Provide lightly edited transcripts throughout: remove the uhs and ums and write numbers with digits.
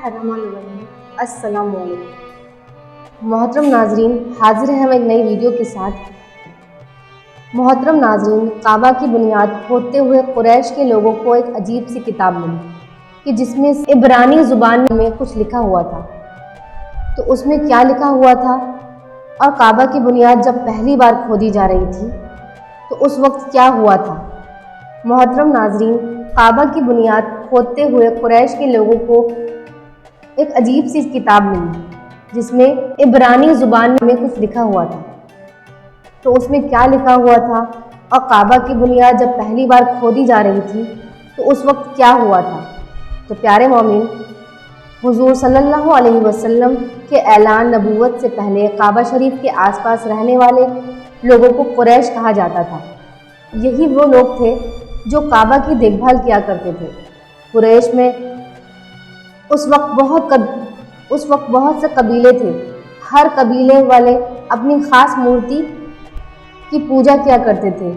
बिस्मिल्लाहिर्रहमानिर्रहीम। अस्सलाम वालेकुम। मोहतरम नाजरीन, हाजिर हैं हम एक नई वीडियो के साथ। मोहतरम नाजरीन, काबा की बुनियाद खोदते हुए कुरैश के लोगों को एक अजीब सी किताब मिली कि जिसमें इब्रानी ज़ुबान में कुछ लिखा हुआ था। तो उसमें क्या लिखा हुआ था और काबा की बुनियाद जब पहली बार खोदी जा रही थी तो उस वक्त क्या हुआ था। मोहतरम नाजरीन, काबा की बुनियाद खोदते हुए कुरैश के लोगों को एक अजीब सी किताब मिली जिसमें इब्रानी ज़ुबान में कुछ लिखा हुआ था। तो उसमें क्या लिखा हुआ था और काबा की बुनियाद जब पहली बार खोदी जा रही थी तो उस वक्त क्या हुआ था। तो प्यारे मोमिन, हुजूर सल्लल्लाहु अलैहि वसल्लम के ऐलान नबूवत से पहले काबा शरीफ के आसपास रहने वाले लोगों को कुरैश कहा जाता था। यही वो लोग थे जो काबा की देखभाल किया करते थे। कुरैश में उस वक्त बहुत से कबीले थे। हर कबीले वाले अपनी ख़ास मूर्ति की पूजा किया करते थे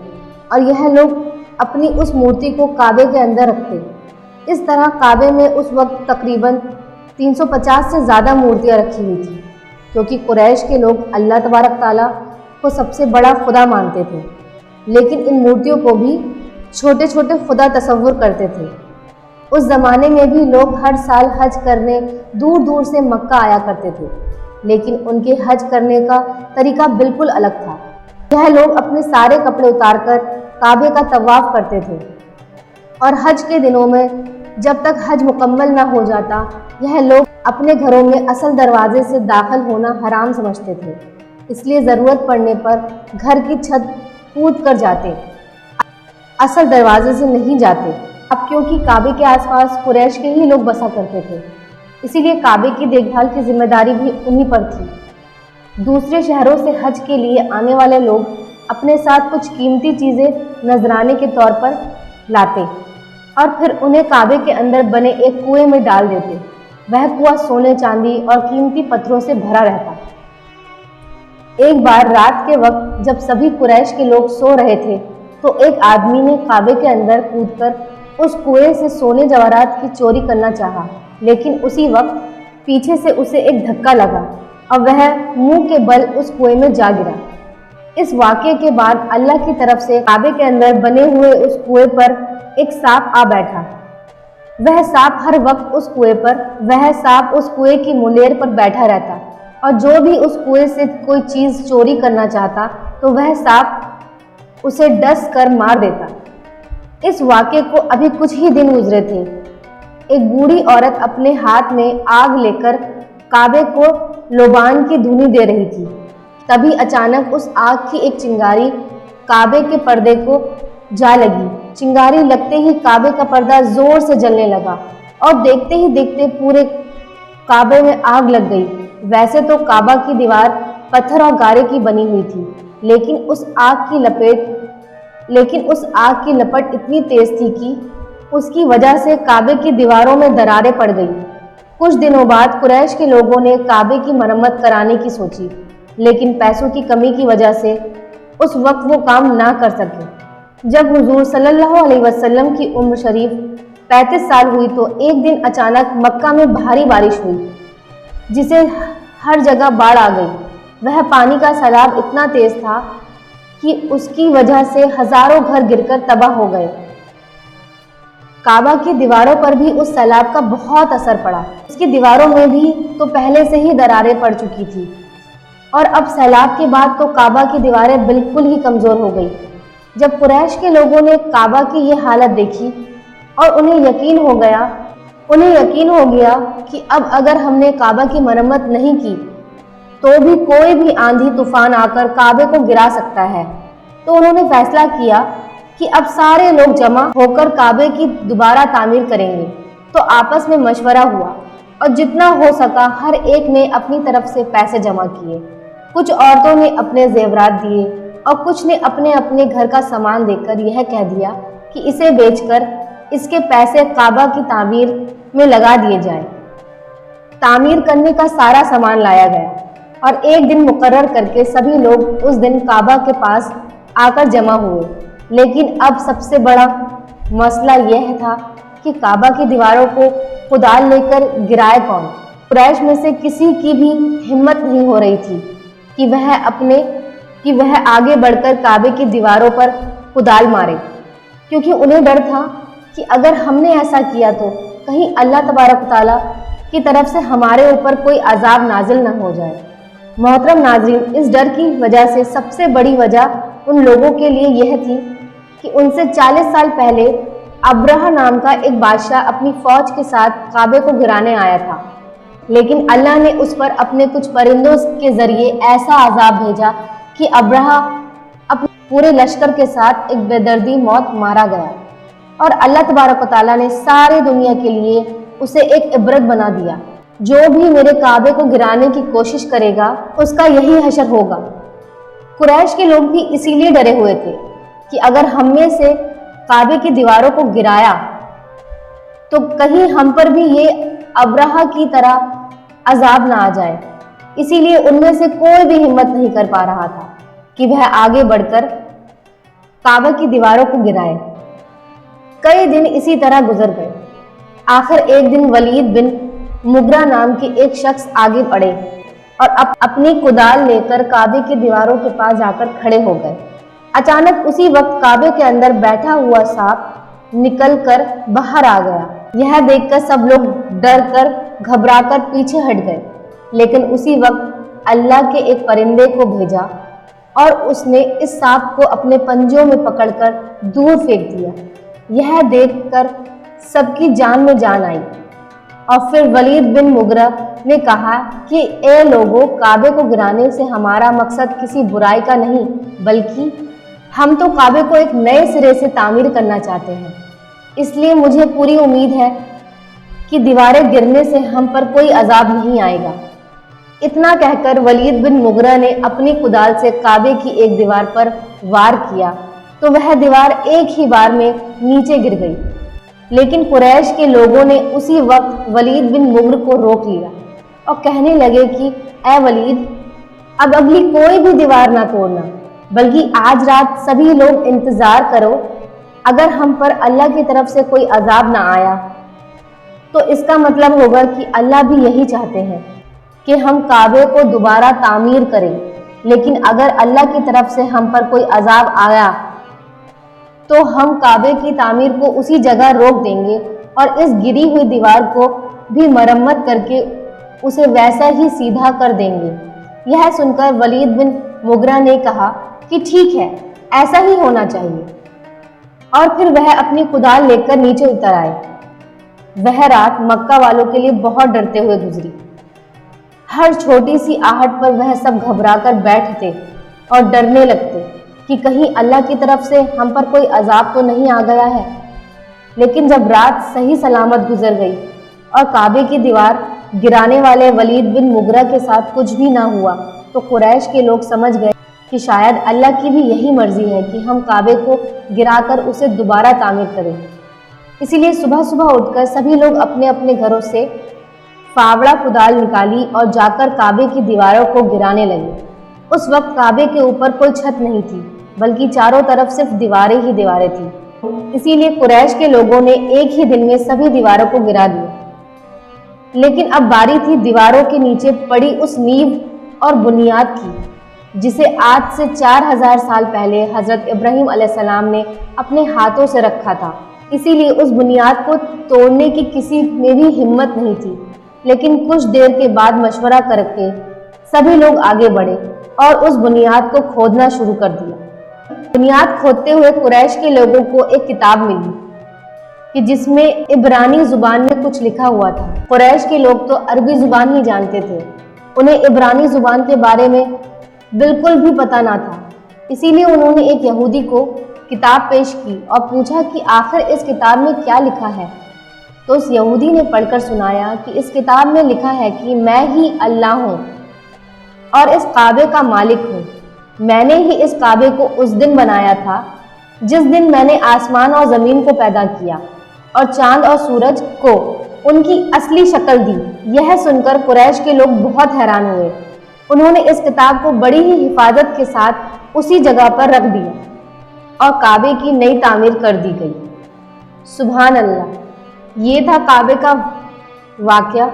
और यह लोग अपनी उस मूर्ति को काबे के अंदर रखते। इस तरह काबे में उस वक्त तकरीबन 350 से ज़्यादा मूर्तियाँ रखी हुई थी, क्योंकि कुरैश के लोग अल्लाह तबारक ताला को सबसे बड़ा खुदा मानते थे, लेकिन इन मूर्तियों को भी छोटे छोटे खुदा तसव्वुर करते थे। उस ज़माने में भी लोग हर साल हज करने दूर दूर से मक्का आया करते थे, लेकिन उनके हज करने का तरीका बिल्कुल अलग था। यह लोग अपने सारे कपड़े उतारकर काबे का तवाफ करते थे और हज के दिनों में जब तक हज मुकम्मल न हो जाता, यह लोग अपने घरों में असल दरवाजे से दाखिल होना हराम समझते थे। इसलिए ज़रूरत पड़ने पर घर की छत कूद कर जाते, असल दरवाजे से नहीं जाते। अब क्योंकि काबे के आसपास कुरैश के ही लोग बसा करते थे, इसीलिए काबे की देखभाल की जिम्मेदारी भी उन्हीं पर थी। दूसरे शहरों से हज के लिए आने वाले लोग अपने साथ कुछ कीमती चीज़ें नजराने के तौर पर लाते और फिर उन्हें काबे के अंदर बने एक कुएं में डाल देते। वह कुआं सोने, चांदी और कीमती पत्थरों से भरा रहता। एक बार रात के वक्त जब सभी कुरैश के लोग सो रहे थे तो एक आदमी ने काबे के अंदर कूदकर उस कुएं से सोने जवाहरात की चोरी करना चाहा, लेकिन उसी वक्त पीछे से उसे एक धक्का लगा और वह मुंह के बल उस कुएं में जा गिरा। इस वाक़ये के बाद अल्लाह की तरफ से काबे के अंदर बने हुए उस कुएं पर एक सांप आ बैठा। वह सांप हर वक्त उस कुएं की मुंडेर पर बैठा रहता और जो भी उस कुएं से कोई चीज़ चोरी करना चाहता तो वह सांप उसे डस कर मार देता। इस वाक़ये को अभी कुछ ही दिन गुजरे थे। एक बूढ़ी औरत अपने हाथ में आग लेकर काबे को लोबान की धुनी दे रही थी। तभी अचानक उस आग की एक चिंगारी काबे के पर्दे को जा लगी। चिंगारी लगते ही काबे का पर्दा जोर से जलने लगा और देखते ही देखते पूरे काबे में आग लग गई। वैसे तो काबा की दीवार पत्थर और गारे की बनी हुई थी, लेकिन उस आग की लपट इतनी तेज थी कि उसकी वजह से काबे की दीवारों में दरारें पड़ गईं। कुछ दिनों बाद कुरैश के लोगों ने काबे की मरम्मत कराने की सोची, लेकिन पैसों की कमी की वजह से उस वक्त वो काम ना कर सके। जब हुजूर सल्लल्लाहु अलैहि वसल्लम की उम्र शरीफ 35 साल हुई तो एक दिन अचानक मक्का में भारी बारिश हुई, जिसे हर जगह बाढ़ आ गई। वह पानी का सैलाब इतना तेज था कि उसकी वजह से हजारों घर गिरकर तबाह हो गए। काबा की दीवारों पर भी उस सैलाब का बहुत असर पड़ा। उसकी दीवारों में भी तो पहले से ही दरारें पड़ चुकी थी और अब सैलाब के बाद तो काबा की दीवारें बिल्कुल ही कमज़ोर हो गई। जब कुरैश के लोगों ने काबा की ये हालत देखी और उन्हें यकीन हो गया कि अब अगर हमने काबा की मरम्मत नहीं की तो भी कोई भी आंधी तूफान आकर काबे को गिरा सकता है, तो उन्होंने फैसला किया कि अब सारे लोग जमा होकर काबे की दोबारा तामीर करेंगे। तो आपस में मशवरा हुआ और जितना हो सका हर एक ने अपनी तरफ से पैसे जमा किए। कुछ औरतों ने अपने जेवरात दिए और कुछ ने अपने अपने घर का सामान देकर यह कह दिया कि इसे बेचकर इसके पैसे काबा की तामीर में लगा दिए जाएं। तामीर करने का सारा सामान लाया गया और एक दिन मुकर्रर करके सभी लोग उस दिन काबा के पास आकर जमा हुए। लेकिन अब सबसे बड़ा मसला यह था कि काबा की दीवारों को कुदाल लेकर गिराए कौन। कुरैश में से किसी की भी हिम्मत नहीं हो रही थी कि वह आगे बढ़कर काबे की दीवारों पर कुदाल मारे, क्योंकि उन्हें डर था कि अगर हमने ऐसा किया तो कहीं अल्लाह तबारक तआला की तरफ से हमारे ऊपर कोई अजाब नाजिल न हो जाए। मोहतरम नाज़रीन, इस डर की वजह से सबसे बड़ी वजह उन लोगों के लिए यह थी कि उनसे 40 साल पहले अब्रहा नाम का एक बादशाह अपनी फौज के साथ काबे को गिराने आया था, लेकिन अल्लाह ने उस पर अपने कुछ परिंदों के जरिए ऐसा अजाब भेजा कि अब्रहा अपने पूरे लश्कर के साथ एक बेदर्दी मौत मारा गया, और अल्लाह तबारक व तआला ने सारी दुनिया के लिए उसे एक इबरत बना दिया। जो भी मेरे काबे को गिराने की कोशिश करेगा उसका यही हशर होगा। कुरैश के लोग भी इसीलिए डरे हुए थे कि अगर हम में से काबे की दीवारों को गिराया तो कहीं हम पर भी ये अब्रहा की तरह अजाब ना आ जाए। इसीलिए उनमें से कोई भी हिम्मत नहीं कर पा रहा था कि वह आगे बढ़कर काबा की दीवारों को गिराए। कई दिन इसी तरह गुजर गए। आखिर एक दिन वलीद बिन मुगरा नाम के एक शख्स आगे बढ़े और अपनी कुदाल लेकर काबे की दीवारों के पास जाकर खड़े हो गए। अचानक उसी वक्त काबे के अंदर बैठा हुआ सांप निकलकर बाहर आ गया। यह देखकर सब लोग डर कर घबराकर पीछे हट गए, लेकिन उसी वक्त अल्लाह के एक परिंदे को भेजा और उसने इस सांप को अपने पंजों में पकड़कर दूर फेंक दिया। यह देखकर सबकी जान में जान आई और फिर वलीद बिन मुगरा ने कहा कि ए लोगों, काबे को गिराने से हमारा मकसद किसी बुराई का नहीं, बल्कि हम तो काबे को एक नए सिरे से तामीर करना चाहते हैं। इसलिए मुझे पूरी उम्मीद है कि दीवारें गिरने से हम पर कोई अजाब नहीं आएगा। इतना कहकर वलीद बिन मुगरा ने अपनी कुदाल से काबे की एक दीवार पर वार किया तो वह दीवार एक ही बार में नीचे गिर गई। लेकिन कुरैश के लोगों ने उसी वक्त वलीद बिन मुग्र को रोक लिया और कहने लगे कि ए वलीद, अब अगली कोई भी दीवार ना तोड़ना, बल्कि आज रात सभी लोग इंतजार करो। अगर हम पर अल्लाह की तरफ से कोई अजाब ना आया तो इसका मतलब होगा कि अल्लाह भी यही चाहते हैं कि हम काबे को दोबारा तामीर करें। लेकिन अगर अल्लाह की तरफ से हम पर कोई अजाब आया तो हम काबे की तामीर को उसी जगह रोक देंगे और इस गिरी हुई दीवार को भी मरम्मत करके उसे वैसा ही सीधा कर देंगे। यह सुनकर वलीद बिन मुगरा ने कहा कि ठीक है, ऐसा ही होना चाहिए, और फिर वह अपनी कुदाल लेकर नीचे उतर आए। वह रात मक्का वालों के लिए बहुत डरते हुए गुजरी। हर छोटी सी आहट पर वह सब घबराकर बैठते और डरने लगते कि कहीं अल्लाह की तरफ से हम पर कोई अजाब तो नहीं आ गया है। लेकिन जब रात सही सलामत गुजर गई और काबे की दीवार गिराने वाले वलीद बिन मुगरा के साथ कुछ भी ना हुआ तो कुरैश के लोग समझ गए कि शायद अल्लाह की भी यही मर्जी है कि हम काबे को गिराकर उसे दोबारा तामीर करें। इसीलिए सुबह सुबह उठकर सभी लोग अपने अपने घरों से फावड़ा कुदाल निकाली और जाकर काबे की दीवारों को गिराने लगे। उस वक्त काबे के ऊपर कोई छत नहीं थी, बल्कि चारों तरफ सिर्फ दीवारें ही दीवारें थी। इसीलिए कुरैश के लोगों ने एक ही दिन में सभी दीवारों को गिरा दिया। लेकिन अब बारी थी दीवारों के नीचे पड़ी उस नींव और बुनियाद की, जिसे आज से 4000 साल पहले हजरत इब्राहिम अलैहिस्सलाम ने अपने हाथों से रखा था। इसीलिए उस बुनियाद को तोड़ने की किसी में भी हिम्मत नहीं थी। लेकिन कुछ देर के बाद मशवरा करके सभी लोग आगे बढ़े और उस बुनियाद को खोदना शुरू कर दिया। बुनियाद खोदते हुए कुरैश के लोगों को एक किताब मिली कि जिसमें इब्रानी जुबान में कुछ लिखा हुआ था। कुरैश के लोग तो अरबी जुबान ही जानते थे, उन्हें इब्रानी जुबान के बारे में बिल्कुल भी पता ना था। इसीलिए उन्होंने एक यहूदी को किताब पेश की और पूछा कि आखिर इस किताब में क्या लिखा है। तो उस यहूदी ने पढ़कर सुनाया कि इस किताब में लिखा है कि मैं ही अल्लाह हूँ और इस काबे का मालिक हूँ। मैंने ही इस काबे को उस दिन बनाया था जिस दिन मैंने आसमान और ज़मीन को पैदा किया और चांद और सूरज को उनकी असली शक्ल दी। यह सुनकर कुरैश के लोग बहुत हैरान हुए। उन्होंने इस किताब को बड़ी ही हिफाजत के साथ उसी जगह पर रख दिया और काबे की नई तामीर कर दी गई। सुभान अल्लाह, ये था काबे का واقعہ۔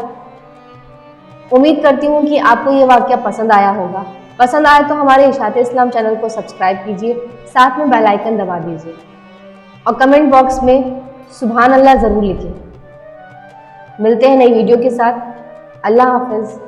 امید کرتی ہوں کہ آپ کو یہ واقعہ پسند آیا ہوگا۔ پسند آئے تو ہمارے اشاعت اسلام چینل کو سبسکرائب کیجیے، ساتھ میں بیل آئیکن دبا دیجیے اور کمنٹ باکس میں سبحان اللہ ضرور لکھیں۔ ملتے ہیں نئی ویڈیو کے ساتھ۔ اللہ حافظ۔